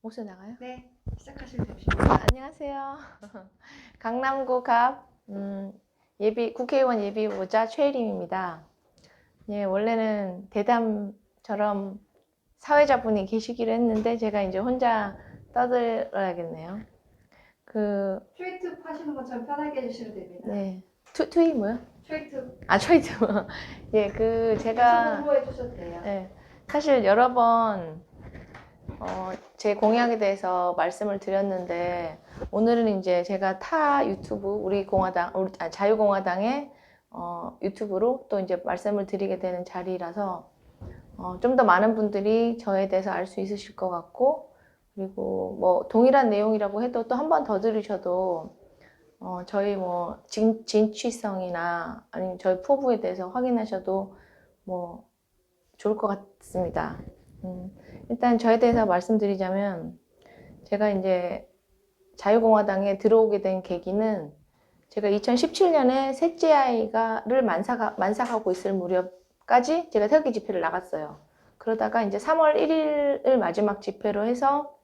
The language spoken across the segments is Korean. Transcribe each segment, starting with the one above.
목소리 나가요? 네, 시작하시면 됩니다. 안녕하세요. 강남구 갑 국회의원 예비 후보자 최혜림입니다. 예, 원래는 대담처럼 사회자분이 계시기로 했는데 제가 이제 혼자 떠들어야겠네요. 트위트 하시는 것처럼 편하게 해주시면 됩니다. 네. 트윗 뭐요? 트위트 트위트. 예, 제가 홍보해 주셔도 돼요. 예, 사실 여러 번 제 공약에 대해서 말씀을 드렸는데 오늘은 이제 제가 타 유튜브 자유공화당의 유튜브로 또 이제 말씀을 드리게 되는 자리라서 좀 더 많은 분들이 저에 대해서 알 수 있으실 것 같고, 그리고 뭐 동일한 내용이라고 해도 또 한 번 더 들으셔도 저희 뭐 진취성이나 아니면 저희 포부에 대해서 확인하셔도 뭐 좋을 것 같습니다. 일단 저에 대해서 말씀드리자면 제가 이제 자유공화당에 들어오게 된 계기는 제가 2017년에 셋째 아이를 만삭하고 있을 무렵까지 제가 태극기 집회를 나갔어요. 그러다가 이제 3월 1일을 마지막 집회로 해서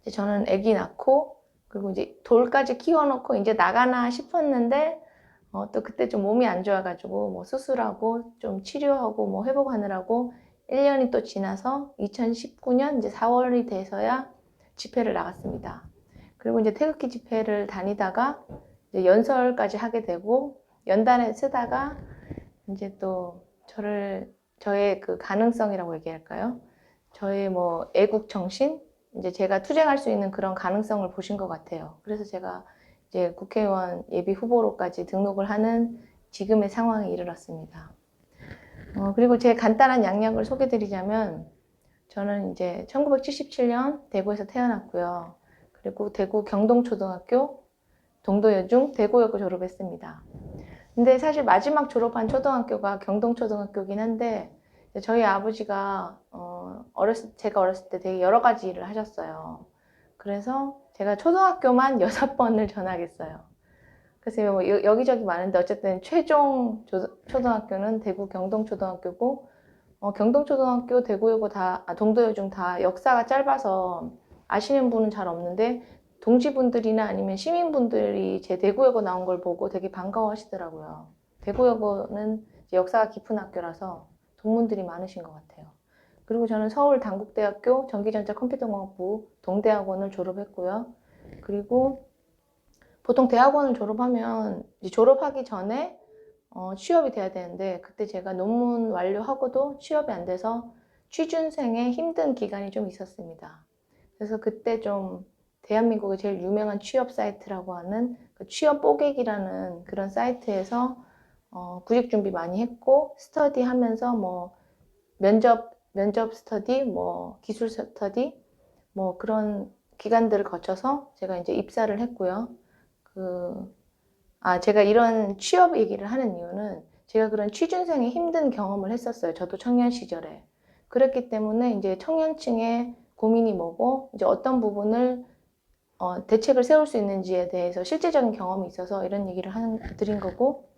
이제 저는 아기 낳고 그리고 이제 돌까지 키워놓고 이제 나가나 싶었는데 또 그때 좀 몸이 안 좋아가지고 뭐 수술하고 좀 치료하고 뭐 회복하느라고 1년이 또 지나서 2019년 이제 4월이 돼서야 집회를 나갔습니다. 그리고 이제 태극기 집회를 다니다가 이제 연설까지 하게 되고 연단에 쓰다가 이제 또 저의 그 가능성이라고 얘기할까요? 저의 뭐 애국 정신, 이제 제가 투쟁할 수 있는 그런 가능성을 보신 것 같아요. 그래서 제가 이제 국회의원 예비 후보로까지 등록을 하는 지금의 상황에 이르렀습니다. 그리고 제 간단한 양력을 소개드리자면 저는 이제 1977년 대구에서 태어났고요. 그리고 대구 경동초등학교, 동도여중, 대구여고 졸업했습니다. 근데 사실 마지막 졸업한 초등학교가 경동초등학교긴 한데 저희 아버지가 제가 어렸을 때 되게 여러 가지 일을 하셨어요. 그래서 제가 초등학교만 6번을 전학했어요. 그래서 뭐 여기저기 많은데 어쨌든 최종 초등학교는 대구 경동초등학교고 경동초등학교, 대구여고 동도여중 다 역사가 짧아서 아시는 분은 잘 없는데 동지분들이나 아니면 시민분들이 제 대구여고 나온 걸 보고 되게 반가워하시더라고요. 대구여고는 역사가 깊은 학교라서 동문들이 많으신 것 같아요. 그리고 저는 서울 단국대학교 전기전자 컴퓨터공학부 동대학원을 졸업했고요. 그리고 보통 대학원을 졸업하면 졸업하기 전에 취업이 돼야 되는데 그때 제가 논문 완료하고도 취업이 안 돼서 취준생의 힘든 기간이 좀 있었습니다. 그래서 그때 좀 대한민국의 제일 유명한 취업 사이트라고 하는 그 취업 뽀객이라는 그런 사이트에서 구직 준비 많이 했고 스터디 하면서 뭐 면접 스터디, 뭐 기술 스터디, 뭐 그런 기간들을 거쳐서 제가 이제 입사를 했고요. 제가 이런 취업 얘기를 하는 이유는 제가 그런 취준생의 힘든 경험을 했었어요. 저도 청년 시절에. 그랬기 때문에 이제 청년층의 고민이 뭐고, 이제 어떤 부분을 대책을 세울 수 있는지에 대해서 실제적인 경험이 있어서 이런 얘기를 드린 거고,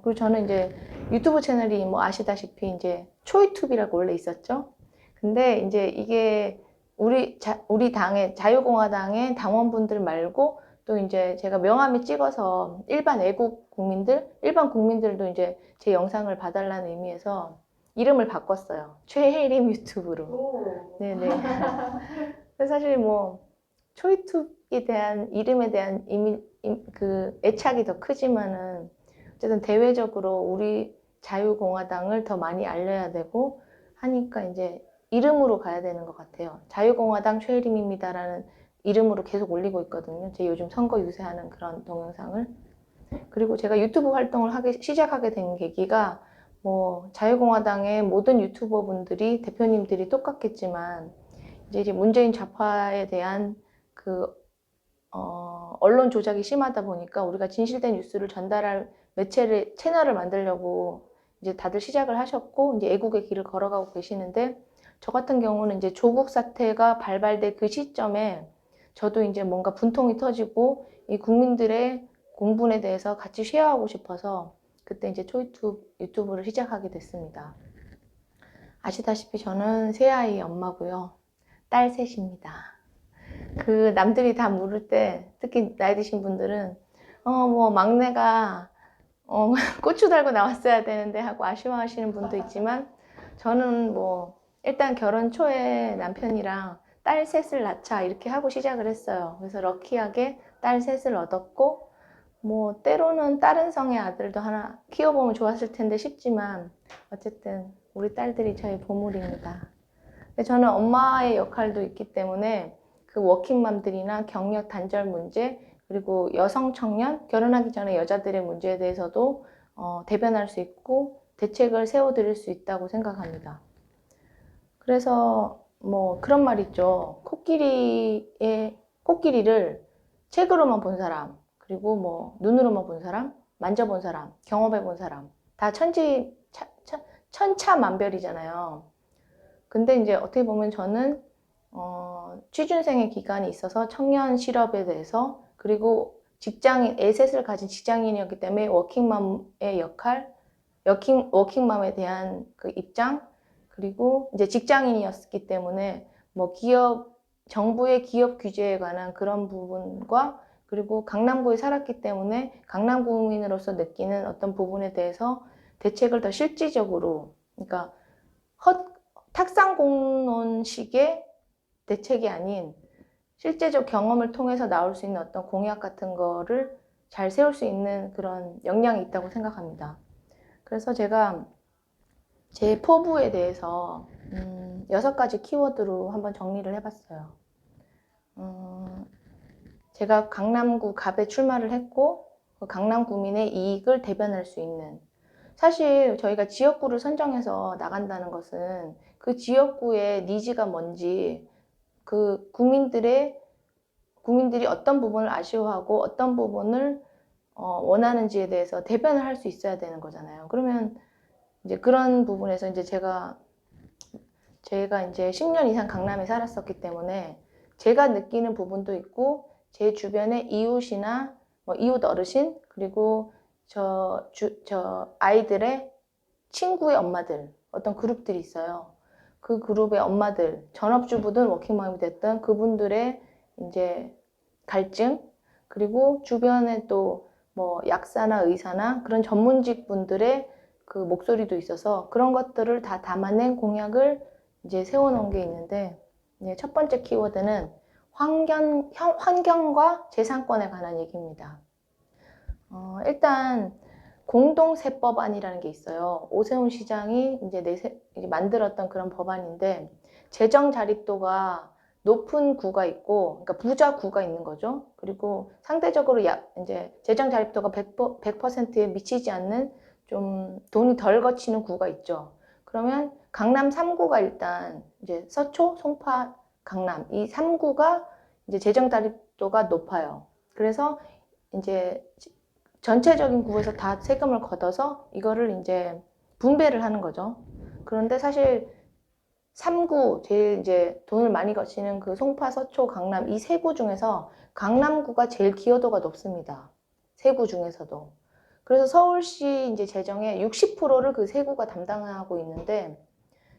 그리고 저는 이제 유튜브 채널이 뭐 아시다시피 이제 초이투비라고 원래 있었죠. 근데 이제 이게 우리 당의 자유공화당의 당원분들 말고 또 이제 제가 명함에 찍어서 일반 국민들도 이제 제 영상을 봐달라는 의미에서 이름을 바꿨어요. 최혜림 유튜브로. 오. 네네. 근데 사실 뭐 초이투에 대한 이름에 대한 그 애착이 더 크지만은 어쨌든 대외적으로 우리 자유공화당을 더 많이 알려야 되고 하니까 이제 이름으로 가야 되는 것 같아요. 자유공화당 최혜림입니다라는 이름으로 계속 올리고 있거든요. 제 요즘 선거 유세하는 그런 동영상을. 그리고 제가 유튜브 활동을 시작하게 된 계기가 뭐 자유공화당의 모든 유튜버 분들이 대표님들이 똑같겠지만 이제 문재인 좌파에 대한 언론 조작이 심하다 보니까 우리가 진실된 뉴스를 전달할 채널을 만들려고 이제 다들 시작을 하셨고 이제 애국의 길을 걸어가고 계시는데 저 같은 경우는 이제 조국 사태가 발발된 그 시점에 저도 이제 뭔가 분통이 터지고 이 국민들의 공분에 대해서 같이 쉐어하고 싶어서 그때 이제 유튜브를 시작하게 됐습니다. 아시다시피 저는 세 아이 엄마고요. 딸 셋입니다. 그 남들이 다 물을 때 특히 나이 드신 분들은 뭐 막내가 고추 달고 나왔어야 되는데 하고 아쉬워하시는 분도 있지만 저는 뭐 일단 결혼 초에 남편이랑 딸 셋을 낳자 이렇게 하고 시작을 했어요. 그래서 럭키하게 딸 셋을 얻었고 뭐 때로는 다른 성의 아들도 하나 키워보면 좋았을 텐데 싶지만 어쨌든 우리 딸들이 저의 보물입니다. 근데 저는 엄마의 역할도 있기 때문에 그 워킹맘들이나 경력 단절 문제 그리고 여성 청년 결혼하기 전에 여자들의 문제에 대해서도 대변할 수 있고 대책을 세워드릴 수 있다고 생각합니다. 그래서 뭐 그런 말 있죠. 코끼리를 책으로만 본 사람 그리고 뭐 눈으로만 본 사람 만져본 사람 경험해 본 사람 다 천차만별이잖아요. 근데 이제 어떻게 보면 저는 취준생의 기간이 있어서 청년 실업에 대해서 그리고 애셋을 가진 직장인이었기 때문에 워킹맘의 역할, 워킹맘에 대한 그 입장, 그리고 이제 직장인이었기 때문에 뭐 정부의 기업 규제에 관한 그런 부분과 그리고 강남구에 살았기 때문에 강남구민으로서 느끼는 어떤 부분에 대해서 대책을 더 실질적으로, 그러니까 탁상공론식의 대책이 아닌 실제적 경험을 통해서 나올 수 있는 어떤 공약 같은 거를 잘 세울 수 있는 그런 역량이 있다고 생각합니다. 그래서 제가 제 포부에 대해서 6가지 키워드로 한번 정리를 해봤어요. 제가 강남구 갑에 출마를 했고 그 강남구민의 이익을 대변할 수 있는, 사실 저희가 지역구를 선정해서 나간다는 것은 그 지역구의 니즈가 뭔지 그 국민들이 어떤 부분을 아쉬워하고 어떤 부분을 원하는지에 대해서 대변을 할 수 있어야 되는 거잖아요. 그러면 이제 그런 부분에서 이제 제가 이제 10년 이상 강남에 살았었기 때문에 제가 느끼는 부분도 있고 제 주변의 이웃이나 뭐 이웃 어르신 그리고 저 아이들의 친구의 엄마들 어떤 그룹들이 있어요. 그 그룹의 엄마들, 전업주부든 워킹맘이 됐던 그분들의 이제 갈증, 그리고 주변에 또 뭐 약사나 의사나 그런 전문직 분들의 그 목소리도 있어서 그런 것들을 다 담아낸 공약을 이제 세워놓은 게 있는데, 첫 번째 키워드는 환경과 재산권에 관한 얘기입니다. 일단 공동세법안이라는 게 있어요. 오세훈 시장이 이제 만들었던 그런 법안인데, 재정 자립도가 높은 구가 있고, 그러니까 부자 구가 있는 거죠. 그리고 상대적으로 이제 재정 자립도가 100%에 미치지 않는 좀 돈이 덜 거치는 구가 있죠. 그러면 강남 3구가 일단 이제 서초, 송파, 강남 이 3구가 이제 재정 자립도가 높아요. 그래서 이제 전체적인 구에서 다 세금을 걷어서 이거를 이제 분배를 하는 거죠. 그런데 사실 3구 제일 이제 돈을 많이 거치는 그 송파, 서초, 강남 이 세 구 중에서 강남구가 제일 기여도가 높습니다. 세 구 중에서도. 그래서 서울시 이제 재정의 60%를 그 세 구가 담당하고 있는데,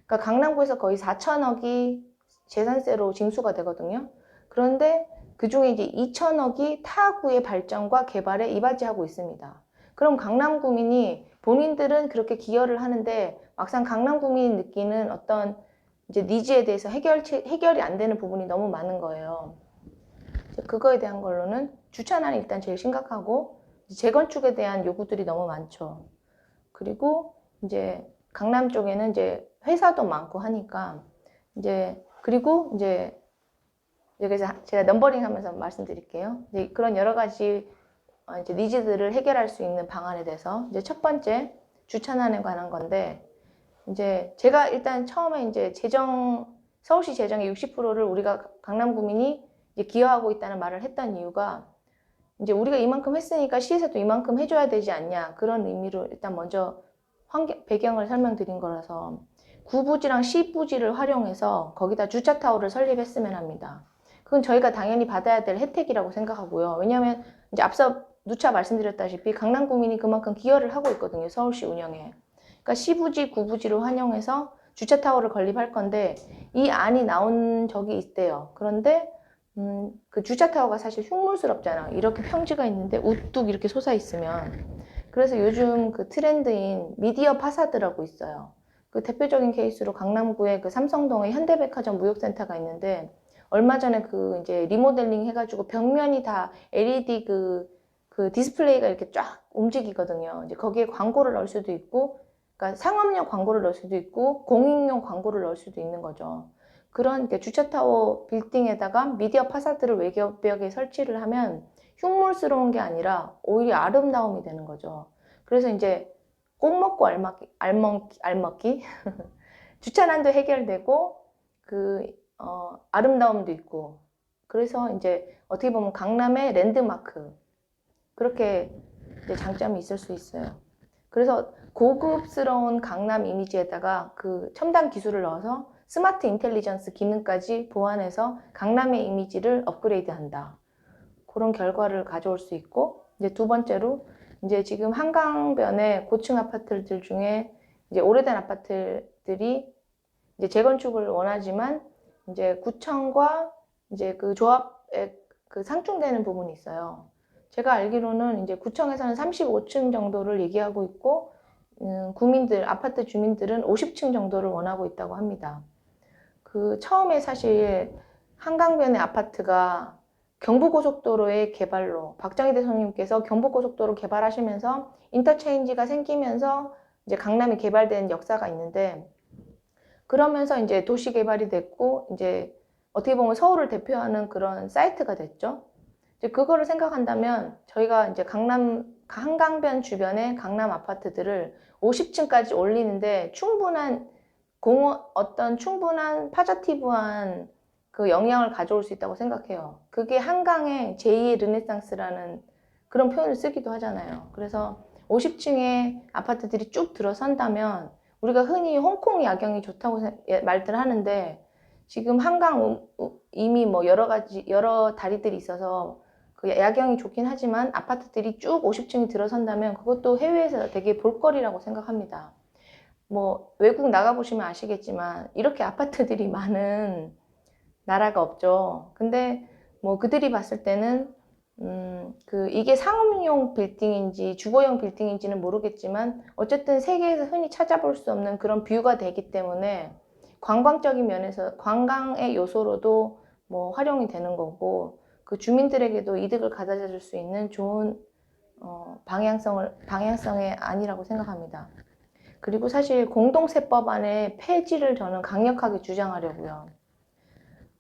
그러니까 강남구에서 거의 4천억이 재산세로 징수가 되거든요. 그런데 그 중에 이제 2천억이 타구의 발전과 개발에 이바지하고 있습니다. 그럼 강남구민이 본인들은 그렇게 기여를 하는데 막상 강남구민이 느끼는 어떤 이제 니즈에 대해서 해결이 안 되는 부분이 너무 많은 거예요. 그거에 대한 걸로는 주차난이 일단 제일 심각하고 재건축에 대한 요구들이 너무 많죠. 그리고 이제 강남 쪽에는 이제 회사도 많고 하니까 그리고 이제 여기서 제가 넘버링 하면서 말씀드릴게요. 이제 그런 여러 가지 이제 니즈들을 해결할 수 있는 방안에 대해서 이제 첫 번째 주차난에 관한 건데, 이제 제가 일단 처음에 이제 서울시 재정의 60%를 우리가 강남구민이 이제 기여하고 있다는 말을 했던 이유가, 이제 우리가 이만큼 했으니까 시에서도 이만큼 해줘야 되지 않냐, 그런 의미로 일단 먼저 배경을 설명드린 거라서 구부지랑 시부지를 활용해서 거기다 주차타워를 설립했으면 합니다. 그건 저희가 당연히 받아야 될 혜택이라고 생각하고요. 왜냐하면 이제 앞서 누차 말씀드렸다시피 강남구민이 그만큼 기여를 하고 있거든요. 서울시 운영에. 그러니까 시부지, 구부지를 활용해서 주차 타워를 건립할 건데 이 안이 나온 적이 있대요. 그런데 그 주차 타워가 사실 흉물스럽잖아. 이렇게 평지가 있는데 우뚝 이렇게 솟아 있으면. 그래서 요즘 그 트렌드인 미디어 파사드라고 있어요. 그 대표적인 케이스로 강남구에 그 삼성동에 현대백화점 무역센터가 있는데 얼마 전에 그 이제 리모델링 해가지고 벽면이 다 LED 그 디스플레이가 이렇게 쫙 움직이거든요. 이제 거기에 광고를 넣을 수도 있고, 그러니까 상업용 광고를 넣을 수도 있고, 공익용 광고를 넣을 수도 있는 거죠. 그런 주차타워 빌딩에다가 미디어 파사드를 외벽에 설치를 하면 흉물스러운 게 아니라 오히려 아름다움이 되는 거죠. 그래서 이제 꼭 먹고 알먹기 주차난도 해결되고 아름다움도 있고 그래서 이제 어떻게 보면 강남의 랜드마크 그렇게 이제 장점이 있을 수 있어요. 그래서 고급스러운 강남 이미지에다가 그 첨단 기술을 넣어서 스마트 인텔리전스 기능까지 보완해서 강남의 이미지를 업그레이드한다. 그런 결과를 가져올 수 있고 이제 두 번째로 이제 지금 한강변의 고층 아파트들 중에 이제 오래된 아파트들이 이제 재건축을 원하지만 이제 구청과 이제 그 조합에 그 상충되는 부분이 있어요. 제가 알기로는 이제 구청에서는 35층 정도를 얘기하고 있고 아파트 주민들은 50층 정도를 원하고 있다고 합니다. 그 처음에 사실 한강변의 아파트가 경부고속도로의 개발로 박정희 대통령님께서 경부고속도로 개발하시면서 인터체인지가 생기면서 이제 강남이 개발된 역사가 있는데 그러면서 이제 도시 개발이 됐고 이제 어떻게 보면 서울을 대표하는 그런 사이트가 됐죠. 이제 그거를 생각한다면 저희가 이제 한강변 주변의 강남 아파트들을 50층까지 올리는데 충분한 파저티브한 그 영향을 가져올 수 있다고 생각해요. 그게 한강의 제2의 르네상스라는 그런 표현을 쓰기도 하잖아요. 그래서 50층의 아파트들이 쭉 들어선다면 우리가 흔히 홍콩 야경이 좋다고 말들 하는데 지금 한강 이미 뭐 여러 다리들이 있어서 그 야경이 좋긴 하지만 아파트들이 쭉 50층이 들어선다면 그것도 해외에서 되게 볼거리라고 생각합니다. 뭐 외국 나가보시면 아시겠지만 이렇게 아파트들이 많은 나라가 없죠. 근데 뭐 그들이 봤을 때는 이게 상업용 빌딩인지 주거용 빌딩인지는 모르겠지만 어쨌든 세계에서 흔히 찾아볼 수 없는 그런 뷰가 되기 때문에 관광적인 면에서 관광의 요소로도 뭐 활용이 되는 거고 그 주민들에게도 이득을 가져다 줄 수 있는 좋은 방향성의 안이라고 생각합니다. 그리고 사실 공동세법안의 폐지를 저는 강력하게 주장하려고요.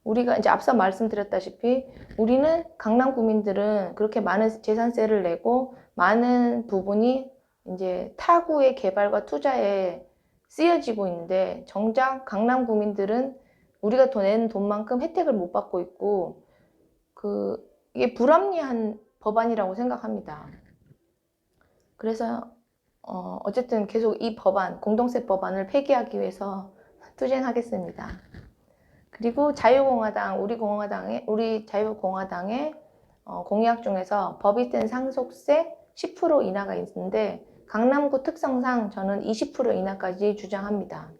우리가 이제 앞서 말씀드렸다시피 우리는 강남 구민들은 그렇게 많은 재산세를 내고 많은 부분이 이제 타구의 개발과 투자에 쓰여지고 있는데 정작 강남 구민들은 우리가 낸 돈만큼 혜택을 못 받고 있고 이게 불합리한 법안이라고 생각합니다. 그래서 어쨌든 계속 이 공동세 법안을 폐기하기 위해서 투쟁하겠습니다. 그리고 우리 자유공화당의 공약 중에서 법이 된 상속세 10% 인하가 있는데 강남구 특성상 저는 20% 인하까지 주장합니다.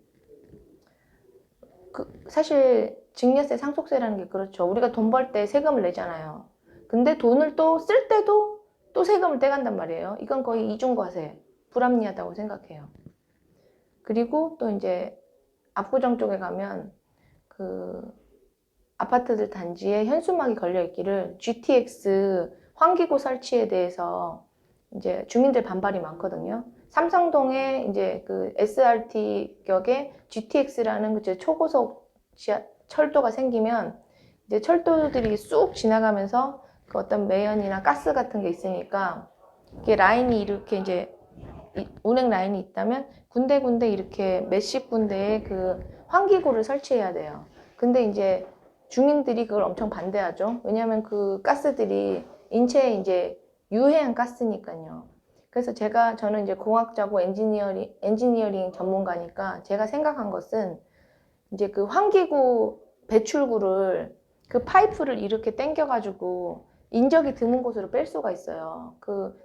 사실 증여세, 상속세라는 게 그렇죠. 우리가 돈 벌 때 세금을 내잖아요. 근데 돈을 또 쓸 때도 또 세금을 떼간단 말이에요. 이건 거의 이중과세, 불합리하다고 생각해요. 그리고 또 이제 압구정 쪽에 가면 그 아파트들 단지에 현수막이 걸려 있기를 GTX 환기구 설치에 대해서 이제 주민들 반발이 많거든요. 삼성동에 이제 그 SRT 격의 GTX라는 그 초고속 철도가 생기면 이제 철도들이 쑥 지나가면서 그 어떤 매연이나 가스 같은 게 있으니까 이게 라인이 이렇게 이제 운행 라인이 있다면 군데군데 이렇게 몇십 군데의 그 환기구를 설치해야 돼요. 근데 이제 주민들이 그걸 엄청 반대하죠. 왜냐하면 그 가스들이 인체에 이제 유해한 가스니까요. 그래서 저는 이제 공학자고 엔지니어링 전문가니까 제가 생각한 것은 이제 그 환기구 배출구를 그 파이프를 이렇게 당겨가지고 인적이 드문 곳으로 뺄 수가 있어요.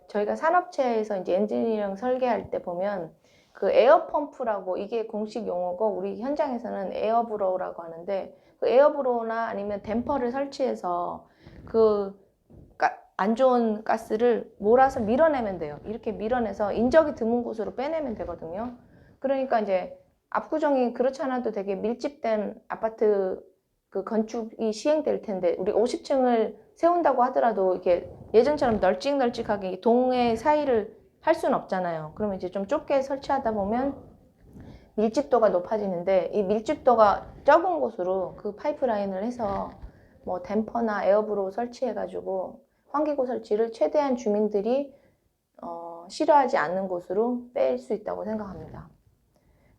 저희가 산업체에서 이제 엔지니어링 설계할 때 보면 그 에어펌프라고 이게 공식 용어고 우리 현장에서는 에어브로우라고 하는데 그 에어브로우나 아니면 댐퍼를 설치해서 그 안 좋은 가스를 몰아서 밀어내면 돼요. 이렇게 밀어내서 인적이 드문 곳으로 빼내면 되거든요. 그러니까 이제 압구정이 그렇지 않아도 되게 밀집된 아파트 그 건축이 시행될 텐데 우리 50층을 세운다고 하더라도 이게 예전처럼 널찍널찍하게 동의 사이를 할 수는 없잖아요. 그러면 이제 좀 좁게 설치하다 보면 밀집도가 높아지는데 이 밀집도가 적은 곳으로 그 파이프라인을 해서 뭐 댐퍼나 에어브로우 설치해가지고 환기구 설치를 최대한 주민들이 싫어하지 않는 곳으로 뺄 수 있다고 생각합니다.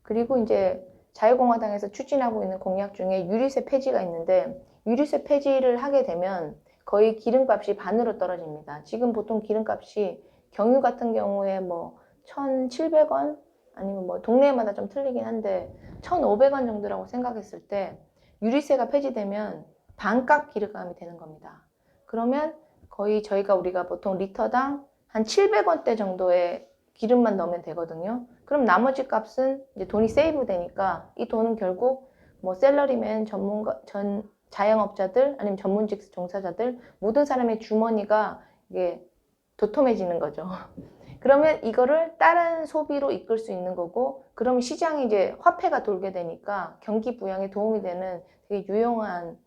그리고 이제 자유공화당에서 추진하고 있는 공약 중에 유류세 폐지가 있는데 유류세 폐지를 하게 되면 거의 기름값이 반으로 떨어집니다. 지금 보통 기름값이 경유 같은 경우에 뭐 1,700원 아니면 뭐 동네마다 좀 틀리긴 한데 1,500원 정도라고 생각했을 때 유류세가 폐지되면 반값 기름값이 되는 겁니다. 그러면 거의 우리가 보통 리터당 한 700원대 정도의 기름만 넣으면 되거든요. 그럼 나머지 값은 이제 돈이 세이브 되니까 이 돈은 결국 뭐 셀러리맨 자영업자들 아니면 전문직 종사자들 모든 사람의 주머니가 이게 도톰해지는 거죠. 그러면 이거를 다른 소비로 이끌 수 있는 거고 그러면 시장이 이제 화폐가 돌게 되니까 경기 부양에 도움이 되는 되게 유용한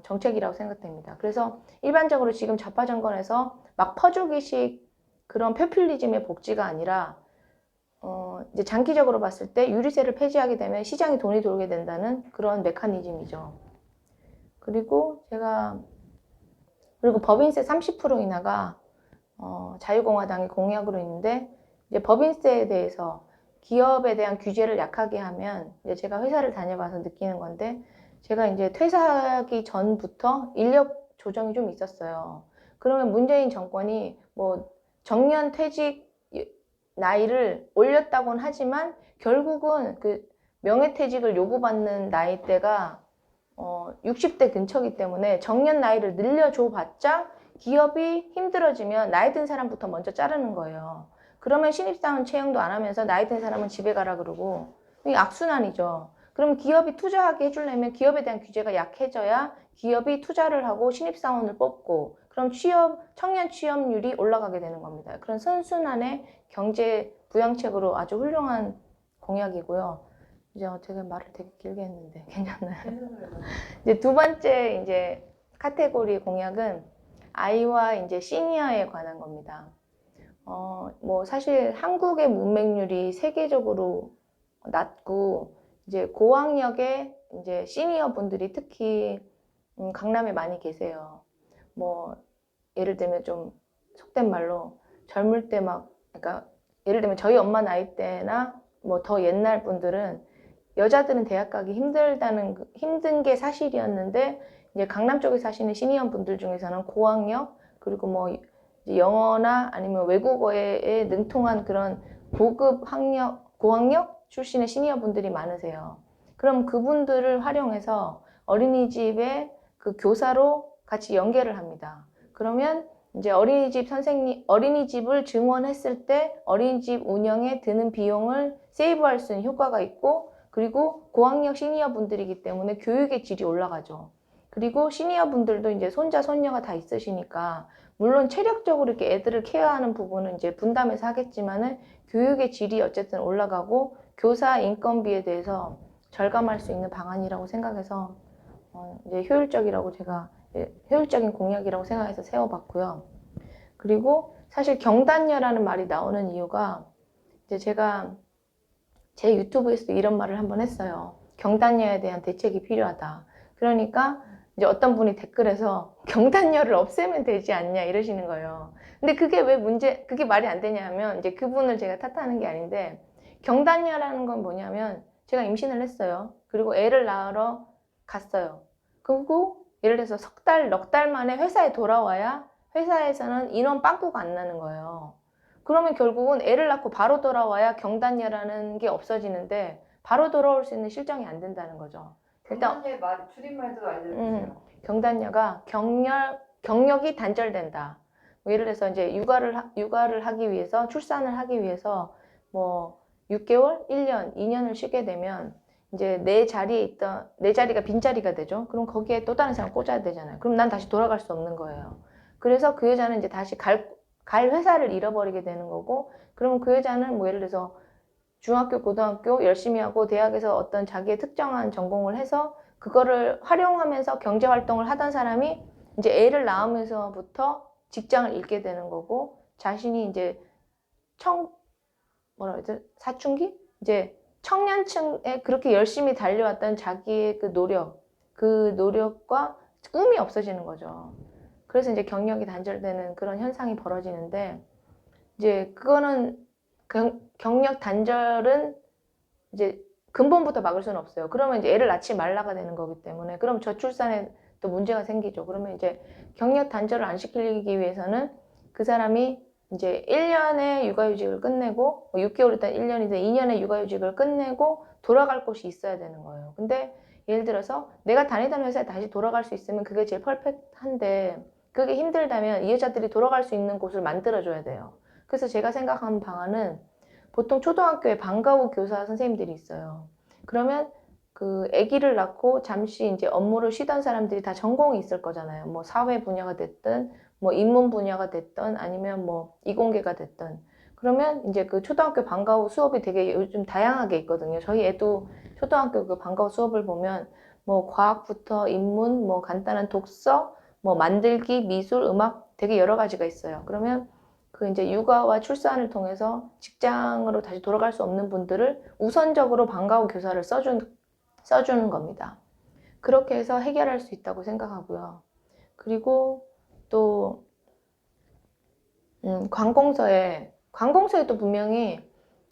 정책이라고 생각됩니다. 그래서 일반적으로 지금 좌파 정권에서 막 퍼주기식 그런 포퓰리즘의 복지가 아니라 이제 장기적으로 봤을 때 유류세를 폐지하게 되면 시장에 돈이 돌게 된다는 그런 메커니즘이죠. 그리고 법인세 30% 인하가 자유공화당의 공약으로 있는데 이제 법인세에 대해서 기업에 대한 규제를 약하게 하면 이제 제가 회사를 다녀봐서 느끼는 건데 제가 이제 퇴사하기 전부터 인력 조정이 좀 있었어요. 그러면 문재인 정권이 뭐 정년 퇴직 나이를 올렸다고는 하지만 결국은 그 명예퇴직을 요구받는 나이대가 60대 근처이기 때문에 정년 나이를 늘려줘 봤자 기업이 힘들어지면 나이 든 사람부터 먼저 자르는 거예요. 그러면 신입사원 채용도 안 하면서 나이 든 사람은 집에 가라 그러고 이게 악순환이죠. 그럼 기업이 투자하게 해주려면 기업에 대한 규제가 약해져야 기업이 투자를 하고 신입사원을 뽑고 그럼 청년 취업률이 올라가게 되는 겁니다. 그런 선순환의 경제 부양책으로 아주 훌륭한 공약이고요. 이제 되게 말을 되게 길게 했는데 괜찮나요? 이제 두 번째 이제 카테고리 공약은 아이와 이제 시니어에 관한 겁니다. 뭐 사실 한국의 문맹률이 세계적으로 낮고 이제 고학력의 이제 시니어 분들이 특히 강남에 많이 계세요. 뭐 예를 들면 좀 속된 말로 젊을 때 그러니까 예를 들면 저희 엄마 나이 때나 뭐 더 옛날 분들은 여자들은 대학 가기 힘든 게 사실이었는데 이제 강남 쪽에 사시는 시니어 분들 중에서는 고학력 그리고 뭐 영어나 아니면 외국어에 능통한 그런 고학력 출신의 시니어 분들이 많으세요. 그럼 그분들을 활용해서 어린이집에 그 교사로 같이 연계를 합니다. 그러면 이제 어린이집을 증원했을 때 어린이집 운영에 드는 비용을 세이브할 수 있는 효과가 있고 그리고 고학력 시니어 분들이기 때문에 교육의 질이 올라가죠. 그리고 시니어 분들도 이제 손자, 손녀가 다 있으시니까 물론 체력적으로 이렇게 애들을 케어하는 부분은 이제 분담해서 하겠지만은 교육의 질이 어쨌든 올라가고 교사 인건비에 대해서 절감할 수 있는 방안이라고 생각해서 이제 효율적인 공약이라고 생각해서 세워봤고요. 그리고 사실 경단녀라는 말이 나오는 이유가 이제 제가 제 유튜브에서도 이런 말을 한번 했어요. 경단녀에 대한 대책이 필요하다. 그러니까 이제 어떤 분이 댓글에서 경단녀를 없애면 되지 않냐 이러시는 거예요. 근데 그게 말이 안 되냐면 이제 그분을 제가 탓하는 게 아닌데 경단녀라는 건 뭐냐면 제가 임신을 했어요. 그리고 애를 낳으러 갔어요. 그리고 예를 들어서 넉 달 만에 회사에 돌아와야 회사에서는 인원 빵꾸가 안 나는 거예요. 그러면 결국은 애를 낳고 바로 돌아와야 경단녀라는 게 없어지는데 바로 돌아올 수 있는 실정이 안 된다는 거죠. 일단 경단녀의 말 줄임말도 알려주세요. 경단녀가 경력이 단절된다. 뭐 예를 들어서 이제 육아를 하기 위해서 출산을 하기 위해서 뭐 6개월, 1년, 2년을 쉬게 되면 이제 내 자리에 있던 내 자리가 빈자리가 되죠. 그럼 거기에 또 다른 사람 꽂아야 되잖아요. 그럼 난 다시 돌아갈 수 없는 거예요. 그래서 그 여자는 이제 다시 갈 회사를 잃어버리게 되는 거고, 그러면 그 여자는 뭐 예를 들어서 중학교, 고등학교 열심히 하고 대학에서 어떤 자기의 특정한 전공을 해서 그거를 활용하면서 경제 활동을 하던 사람이 이제 애를 낳으면서부터 직장을 잃게 되는 거고, 자신이 이제 뭐라 그러지? 사춘기? 이제 청년층에 그렇게 열심히 달려왔던 자기의 그 노력과 꿈이 없어지는 거죠. 그래서 이제 경력이 단절되는 그런 현상이 벌어지는데, 이제 그거는 경력 단절은 이제 근본부터 막을 수는 없어요. 그러면 이제 애를 낳지 말라가 되는 거기 때문에, 그럼 저출산에 또 문제가 생기죠. 그러면 이제 경력 단절을 안 시키기 위해서는 그 사람이 이제 1년의 육아휴직을 끝내고, 6개월이든 1년이든 2년의 육아휴직을 끝내고 돌아갈 곳이 있어야 되는 거예요. 근데 예를 들어서 내가 다니던 회사에 다시 돌아갈 수 있으면 그게 제일 퍼펙트한데, 그게 힘들다면 이 여자들이 돌아갈 수 있는 곳을 만들어줘야 돼요. 그래서 제가 생각한 방안은, 보통 초등학교에 방과 후 교사 선생님들이 있어요. 그러면 그 아기를 낳고 잠시 이제 업무를 쉬던 사람들이 다 전공이 있을 거잖아요. 뭐 사회 분야가 됐든, 뭐 인문 분야가 됐든, 아니면 뭐 이공계가 됐든. 그러면 이제 그 초등학교 방과 후 수업이 되게 요즘 다양하게 있거든요. 저희 애도 초등학교 그 방과 후 수업을 보면 뭐 과학부터 인문, 뭐 간단한 독서, 뭐 만들기, 미술, 음악 되게 여러 가지가 있어요. 그러면 그 이제 육아와 출산을 통해서 직장으로 다시 돌아갈 수 없는 분들을 우선적으로 방과 후 교사를 써주는 겁니다. 그렇게 해서 해결할 수 있다고 생각하고요. 그리고 또 관공서에도 분명히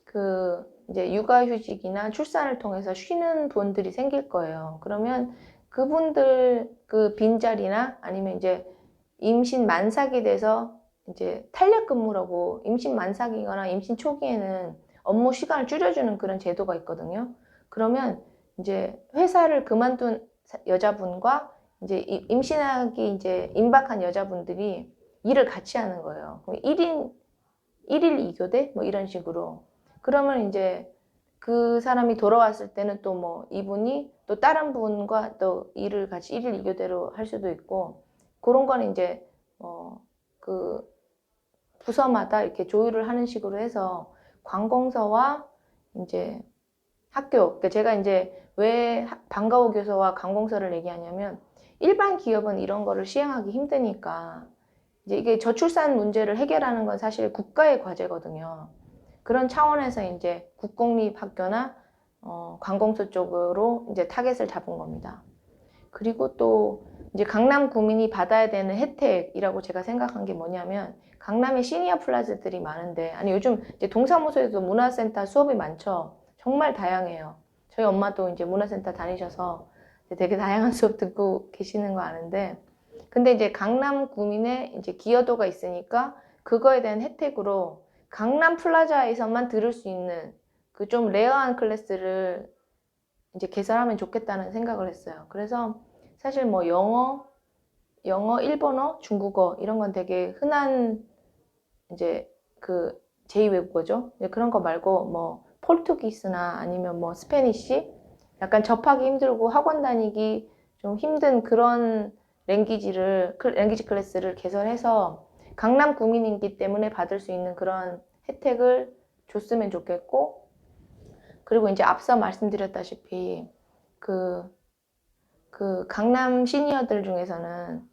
그 이제 육아휴직이나 출산을 통해서 쉬는 분들이 생길 거예요. 그러면 그분들 그 빈자리나 아니면 이제 임신 만삭이 돼서 이제 탄력 근무라고, 임신 만삭이거나 임신 초기에는 업무 시간을 줄여주는 그런 제도가 있거든요. 그러면 이제 회사를 그만둔 여자분과 이제 임신하기 이제 임박한 여자분들이 일을 같이 하는 거예요. 그럼 1일 2교대? 뭐 이런 식으로. 그러면 이제 그 사람이 돌아왔을 때는 또 뭐 이분이 또 다른 분과 또 일을 같이 1일 2교대로 할 수도 있고, 그런 거는 이제 그 부서마다 이렇게 조율을 하는 식으로 해서 관공서와 이제 학교, 그러니까 제가 이제 왜 방과 후 교사와 관공서를 얘기하냐면, 일반 기업은 이런 거를 시행하기 힘드니까 이제 이게 저출산 문제를 해결하는 건 사실 국가의 과제거든요. 그런 차원에서 이제 국공립학교나 관공서 쪽으로 이제 타겟을 잡은 겁니다. 그리고 또 이제 강남 구민이 받아야 되는 혜택이라고 제가 생각한 게 뭐냐면, 강남에 시니어 플라자들이 많은데, 아니 요즘 이제 동사무소에도 문화센터 수업이 많죠. 정말 다양해요. 저희 엄마도 이제 문화센터 다니셔서 되게 다양한 수업 듣고 계시는 거 아는데, 근데 이제 강남 구민의 이제 기여도가 있으니까 그거에 대한 혜택으로 강남 플라자에서만 들을 수 있는 그 좀 레어한 클래스를 이제 개설하면 좋겠다는 생각을 했어요. 그래서 사실 뭐 영어, 일본어, 중국어 이런 건 되게 흔한 이제 그 제2외국어죠. 그런 거 말고 뭐 포르투기스나 아니면 뭐 스페니쉬, 약간 접하기 힘들고 학원 다니기 좀 힘든 그런 랭귀지 클래스를 개설해서 강남 구민이기 때문에 받을 수 있는 그런 혜택을 줬으면 좋겠고, 그리고 이제 앞서 말씀드렸다시피 그 강남 시니어들 중에서는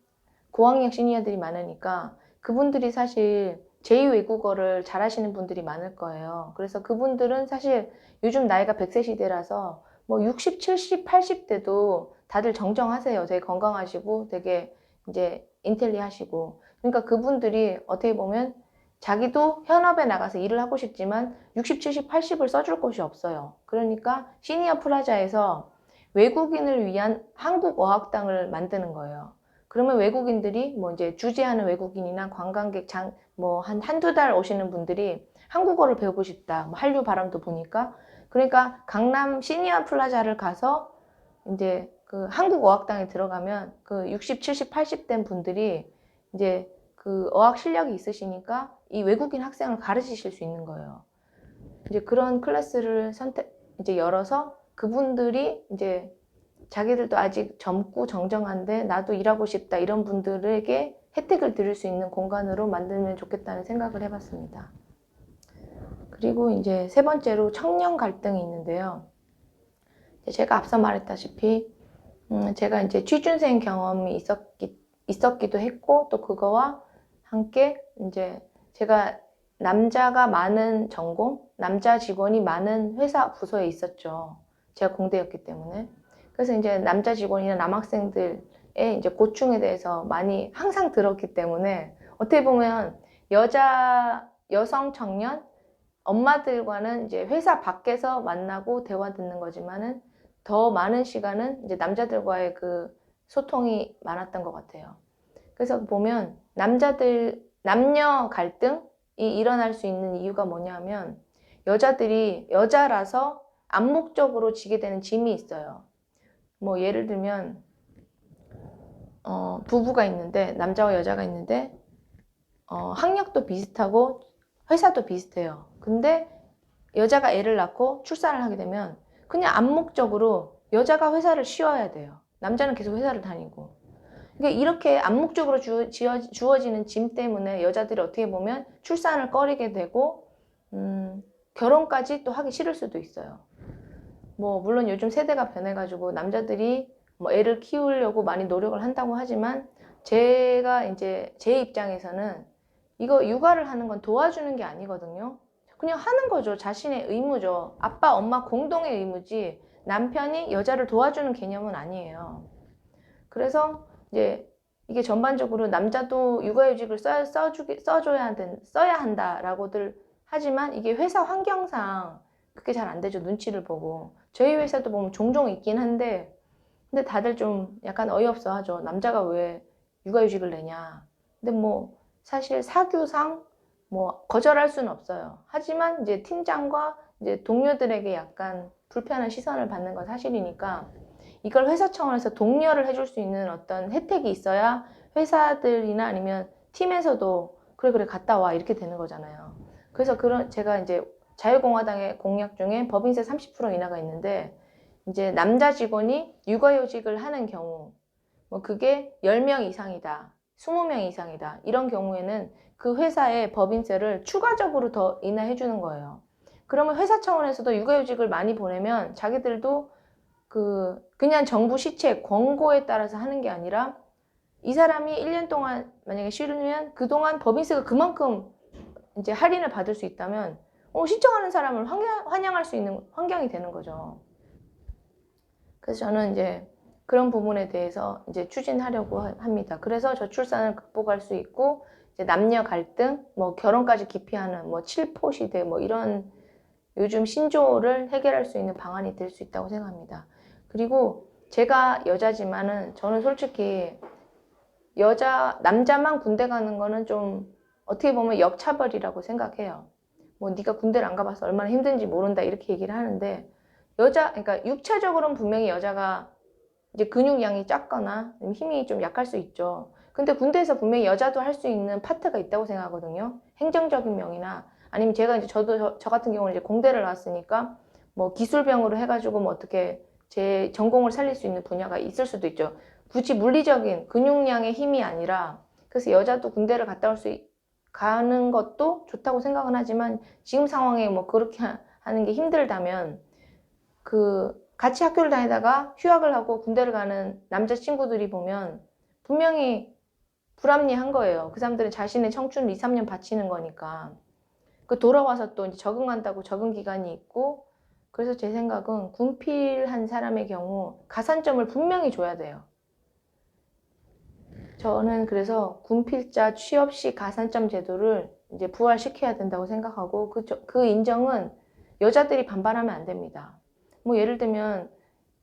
고학력 시니어들이 많으니까 그분들이 사실 제2외국어를 잘하시는 분들이 많을 거예요. 그래서 그분들은 사실 요즘 나이가 100세 시대라서 뭐 60, 70, 80대도 다들 정정하세요. 되게 건강하시고 되게 이제 인텔리하시고. 그러니까 그분들이 어떻게 보면 자기도 현업에 나가서 일을 하고 싶지만 60, 70, 80을 써줄 곳이 없어요. 그러니까 시니어 프라자에서 외국인을 위한 한국어학당을 만드는 거예요. 그러면 외국인들이 뭐 이제 주재하는 외국인이나 관광객 뭐 한두 달 오시는 분들이 한국어를 배우고 싶다. 뭐 한류 바람도 보니까. 그러니까 강남 시니어 플라자를 가서 이제 그 한국어학당에 들어가면 그 60, 70, 80 된 분들이 이제 그 어학 실력이 있으시니까 이 외국인 학생을 가르치실 수 있는 거예요. 이제 그런 클래스를 이제 열어서 그분들이 이제 자기들도 아직 젊고 정정한데 나도 일하고 싶다 이런 분들에게 혜택을 드릴 수 있는 공간으로 만들면 좋겠다는 생각을 해봤습니다. 그리고 이제 세 번째로 청년 갈등이 있는데요. 제가 앞서 말했다시피 제가 이제 취준생 경험이 있었기도 했고 또 그거와 함께 이제 제가 남자가 많은 전공, 남자 직원이 많은 회사 부서에 있었죠. 제가 공대였기 때문에. 그래서 이제 남자 직원이나 남학생들의 이제 고충에 대해서 많이 항상 들었기 때문에 어떻게 보면 여성 청년, 엄마들과는 이제 회사 밖에서 만나고 대화 듣는 거지만은 더 많은 시간은 이제 남자들과의 그 소통이 많았던 것 같아요. 그래서 보면 남녀 갈등이 일어날 수 있는 이유가 뭐냐면 여자들이 여자라서 암묵적으로 지게 되는 짐이 있어요. 뭐 예를 들면 부부가 있는데 남자와 여자가 있는데 학력도 비슷하고 회사도 비슷해요. 근데 여자가 애를 낳고 출산을 하게 되면 그냥 암묵적으로 여자가 회사를 쉬어야 돼요. 남자는 계속 회사를 다니고. 그러니까 이렇게 암묵적으로 주어지는 짐 때문에 여자들이 어떻게 보면 출산을 꺼리게 되고 결혼까지 또 하기 싫을 수도 있어요. 뭐 물론 요즘 세대가 변해가지고 남자들이 뭐 애를 키우려고 많이 노력을 한다고 하지만 제가 이제 제 입장에서는 이거 육아를 하는 건 도와주는 게 아니거든요. 그냥 하는 거죠. 자신의 의무죠. 아빠, 엄마 공동의 의무지 남편이 여자를 도와주는 개념은 아니에요. 그래서 이제 이게 전반적으로 남자도 육아휴직을 써야 한다라고들 하지만 이게 회사 환경상 그게 잘 안 되죠. 눈치를 보고. 저희 회사도 보면 종종 있긴 한데 근데 다들 좀 약간 어이없어 하죠. 남자가 왜 육아휴직을 내냐. 근데 뭐 사실 사규상 뭐 거절할 수는 없어요. 하지만 이제 팀장과 이제 동료들에게 약간 불편한 시선을 받는 건 사실이니까 이걸 회사 차원에서 독려를 해줄 수 있는 어떤 혜택이 있어야 회사들이나 아니면 팀에서도 그래 갔다 와 이렇게 되는 거잖아요. 그래서 제가 이제 자유공화당의 공약 중에 법인세 30% 인하가 있는데 이제 남자 직원이 육아휴직을 하는 경우 뭐 그게 10명 이상이다, 20명 이상이다 이런 경우에는 그 회사의 법인세를 추가적으로 더 인하해 주는 거예요. 그러면 회사 차원에서도 육아휴직을 많이 보내면 자기들도 그냥 정부 시책, 권고에 따라서 하는 게 아니라 이 사람이 1년 동안 만약에 쉬면 그동안 법인세가 그만큼 이제 할인을 받을 수 있다면 신청하는 사람을 환영할 수 있는 환경이 되는 거죠. 그래서 저는 이제 그런 부분에 대해서 이제 추진하려고 합니다. 그래서 저출산을 극복할 수 있고 이제 남녀 갈등, 뭐 결혼까지 기피하는 뭐 칠포 시대 뭐 이런 요즘 신조어를 해결할 수 있는 방안이 될 수 있다고 생각합니다. 그리고 제가 여자지만은 저는 솔직히 남자만 군대 가는 거는 좀 어떻게 보면 역차별이라고 생각해요. 뭐 네가 군대를 안 가봐서 얼마나 힘든지 모른다 이렇게 얘기를 하는데 그러니까 육체적으로는 분명히 여자가 이제 근육량이 작거나 힘이 좀 약할 수 있죠. 근데 군대에서 분명히 여자도 할 수 있는 파트가 있다고 생각하거든요. 행정적인 면이나 아니면 제가 이제 저 같은 경우는 이제 공대를 나왔으니까 뭐 기술병으로 해가지고 뭐 어떻게 제 전공을 살릴 수 있는 분야가 있을 수도 있죠. 굳이 물리적인 근육량의 힘이 아니라 그래서 여자도 군대를 가는 것도 좋다고 생각은 하지만 지금 상황에 뭐 그렇게 하는 게 힘들다면 같이 학교를 다니다가 휴학을 하고 군대를 가는 남자친구들이 보면 분명히 불합리한 거예요. 그 사람들은 자신의 청춘을 2, 3년 바치는 거니까. 돌아와서 또 이제 적응한다고 적응 기간이 있고 그래서 제 생각은 군필한 사람의 경우 가산점을 분명히 줘야 돼요. 저는 그래서 군필자 취업 시 가산점 제도를 이제 부활시켜야 된다고 생각하고 그 인정은 여자들이 반발하면 안 됩니다. 뭐 예를 들면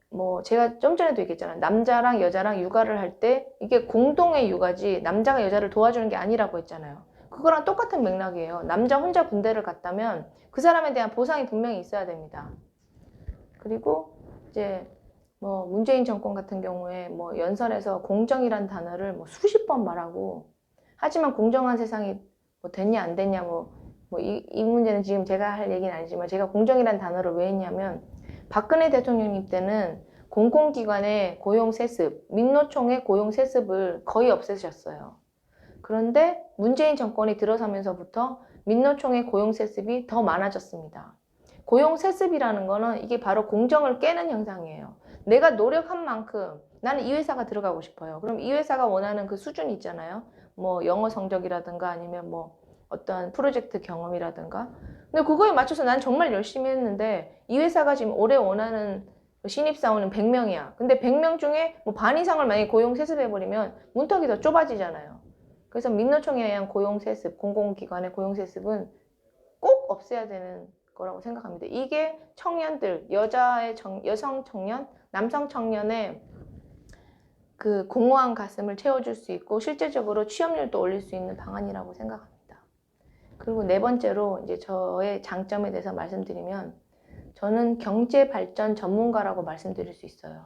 뭐 제가 좀 전에도 얘기했잖아요. 남자랑 여자랑 육아를 할 때 이게 공동의 육아지 남자가 여자를 도와주는 게 아니라고 했잖아요. 그거랑 똑같은 맥락이에요. 남자 혼자 군대를 갔다면 그 사람에 대한 보상이 분명히 있어야 됩니다. 그리고 이제 뭐 문재인 정권 같은 경우에 뭐 연설에서 공정이란 단어를 뭐 수십 번 말하고 하지만 공정한 세상이 뭐 됐냐 안 됐냐 뭐 뭐 이 문제는 지금 제가 할 얘기는 아니지만 제가 공정이라는 단어를 왜 했냐면 박근혜 대통령님 때는 공공기관의 고용 세습, 민노총의 고용 세습을 거의 없애셨어요. 그런데 문재인 정권이 들어서면서부터 민노총의 고용 세습이 더 많아졌습니다. 고용 세습이라는 거는 이게 바로 공정을 깨는 현상이에요. 내가 노력한 만큼 나는 이 회사가 들어가고 싶어요. 그럼 이 회사가 원하는 그 수준이 있잖아요. 뭐 영어 성적이라든가 아니면 뭐 어떤 프로젝트 경험이라든가. 근데 그거에 맞춰서 난 정말 열심히 했는데 이 회사가 지금 올해 원하는 신입사원은 100명이야. 근데 100명 중에 뭐 반 이상을 만약에 고용 세습해버리면 문턱이 더 좁아지잖아요. 그래서 민노총에 의한 고용 세습, 공공기관의 고용 세습은 꼭 없애야 되는 거라고 생각합니다. 이게 청년들, 여성 청년, 남성 청년의 그 공허한 가슴을 채워줄 수 있고 실제적으로 취업률도 올릴 수 있는 방안이라고 생각합니다. 그리고 네 번째로 이제 저의 장점에 대해서 말씀드리면 저는 경제 발전 전문가라고 말씀드릴 수 있어요.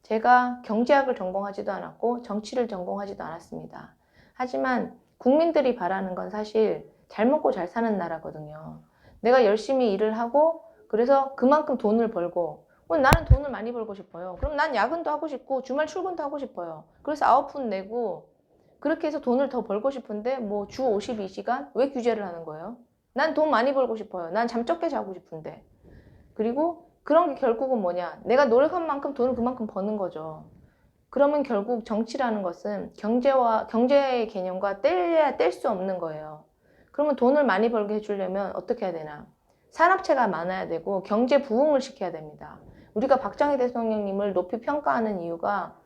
제가 경제학을 전공하지도 않았고 정치를 전공하지도 않았습니다. 하지만 국민들이 바라는 건 사실 잘 먹고 잘 사는 나라거든요. 내가 열심히 일을 하고 그래서 그만큼 돈을 벌고 나는 돈을 많이 벌고 싶어요. 그럼 난 야근도 하고 싶고 주말 출근도 하고 싶어요. 그래서 아웃풋 내고 그렇게 해서 돈을 더 벌고 싶은데 뭐 주 52시간 왜 규제를 하는 거예요? 난 돈 많이 벌고 싶어요. 난 잠 적게 자고 싶은데. 그리고 그런 게 결국은 뭐냐? 내가 노력한 만큼 돈을 그만큼 버는 거죠. 그러면 결국 정치라는 것은 경제의 개념과 뗄래야 뗄 수 없는 거예요. 그러면 돈을 많이 벌게 해주려면 어떻게 해야 되나? 산업체가 많아야 되고 경제 부흥을 시켜야 됩니다. 우리가 박정희 대통령님을 높이 평가하는 이유가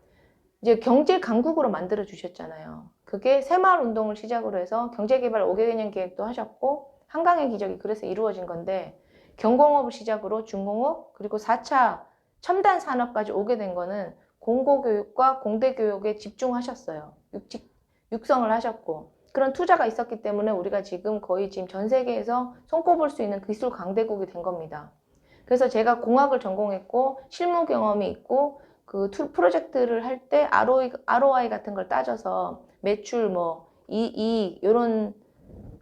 이제 경제 강국으로 만들어 주셨잖아요. 그게 새마을 운동을 시작으로 해서 경제개발 5개 개년 계획도 하셨고 한강의 기적이 그래서 이루어진 건데 경공업을 시작으로 중공업 그리고 4차 첨단 산업까지 오게 된 거는 공고교육과 공대교육에 집중하셨어요. 육성을 하셨고 그런 투자가 있었기 때문에 우리가 지금 거의 지금 전 세계에서 손꼽을 수 있는 기술 강대국이 된 겁니다. 그래서 제가 공학을 전공했고 실무 경험이 있고 그 프로젝트를 할 때 ROI 같은 걸 따져서 매출 뭐 이익 이런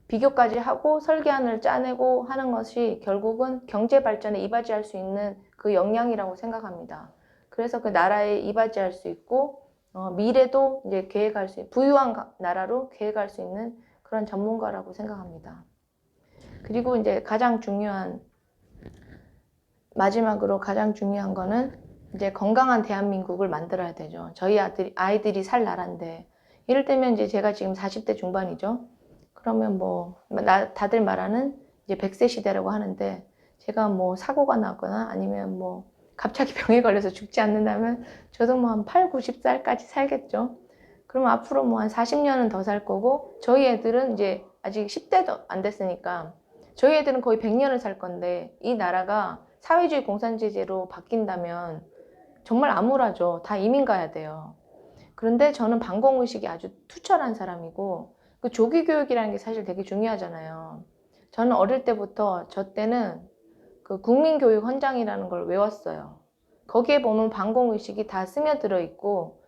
비교까지 하고 설계안을 짜내고 하는 것이 결국은 경제 발전에 이바지할 수 있는 그 역량이라고 생각합니다. 그래서 그 나라에 이바지할 수 있고 미래도 이제 계획할 수 부유한 나라로 계획할 수 있는 그런 전문가라고 생각합니다. 그리고 이제 마지막으로 가장 중요한 거는 이제 건강한 대한민국을 만들어야 되죠. 저희 아이들이 살 나라인데 이럴 때면 이제 제가 지금 40대 중반이죠. 그러면 다들 말하는 이제 100세 시대라고 하는데 제가 뭐 사고가 나거나 아니면 뭐 갑자기 병에 걸려서 죽지 않는다면 저도 뭐 한 8, 90살까지 살겠죠. 그러면 앞으로 뭐 한 40년은 더 살 거고 저희 애들은 이제 아직 10대도 안 됐으니까 저희 애들은 거의 100년을 살 건데 이 나라가 사회주의 공산제제로 바뀐다면 정말 암울하죠. 다 이민 가야 돼요. 그런데 저는 반공의식이 아주 투철한 사람이고 그 조기교육이라는 게 사실 되게 중요하잖아요. 저는 어릴 때부터 저 때는 그 국민교육 헌장이라는 걸 외웠어요. 거기에 보면 반공의식이 다 스며들어 있고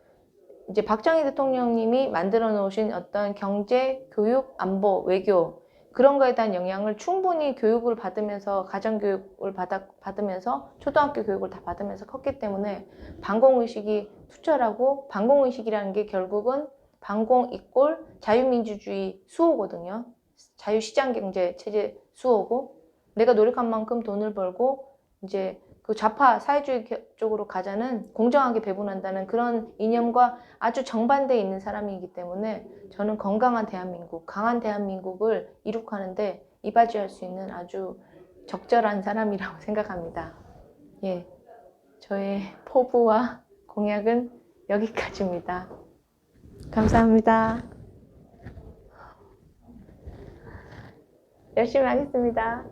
이제 박정희 대통령님이 만들어 놓으신 어떤 경제, 교육, 안보, 외교 그런 거에 대한 영향을 충분히 교육을 받으면서 가정교육을 받으면서 초등학교 교육을 다 받으면서 컸기 때문에 반공의식이 투철하고 반공의식이라는 게 결국은 반공 이꼴 자유민주주의 수호거든요. 자유시장경제 체제 수호고 내가 노력한 만큼 돈을 벌고 이제 그 좌파 사회주의 쪽으로 가자는 공정하게 배분한다는 그런 이념과 아주 정반대에 있는 사람이기 때문에 저는 건강한 대한민국, 강한 대한민국을 이룩하는데 이바지할 수 있는 아주 적절한 사람이라고 생각합니다. 예, 저의 포부와 공약은 여기까지입니다. 감사합니다. 열심히 하겠습니다.